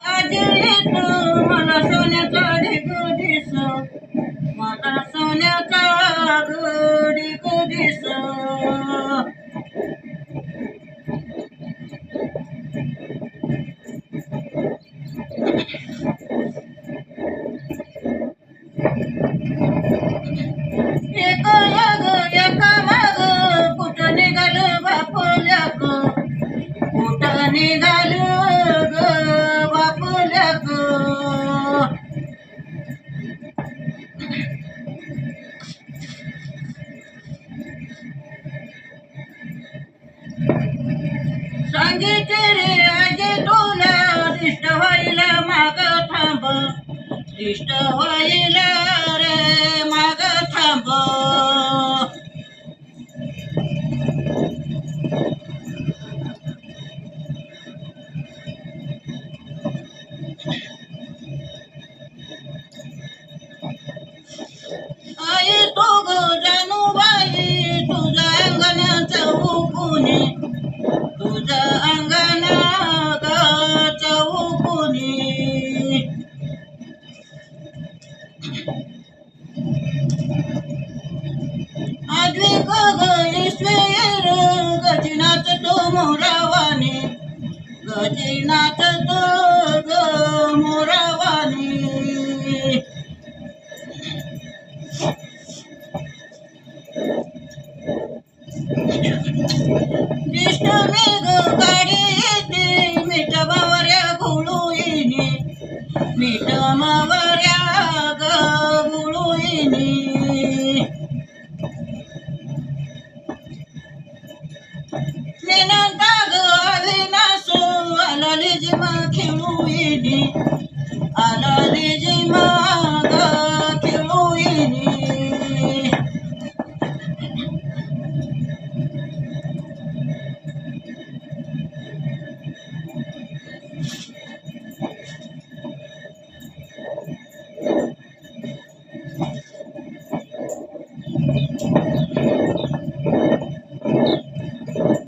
आजी येतो मला सोन्याचा ढेकू दिस मला सोन्याचा ढेकू दिस एका माग कुठं निघालं बापुल्या ग कुठं निघालं ग बापुल्या ग सांगितले रे आजी तुला दिष्ट व्हायला माग थांब दिष्ट व्हायला रे माग थांब आई तो ग जानू बाई तुझ्या अंगणाचं उकुनी तुझ्या अंगणा ग उकुनी आजवी ग ईश्वर गजिनाथ तो मोरावानी गजिनाथ तो ग मोरावानी दिष्ट मेघ गाडी येते मीठ मावऱ्या गुळूईनी मीठ मावऱ्या ग गुळूईनी निनंता ग अविनाश आला लिजिमा खेळूईनी आला लिजी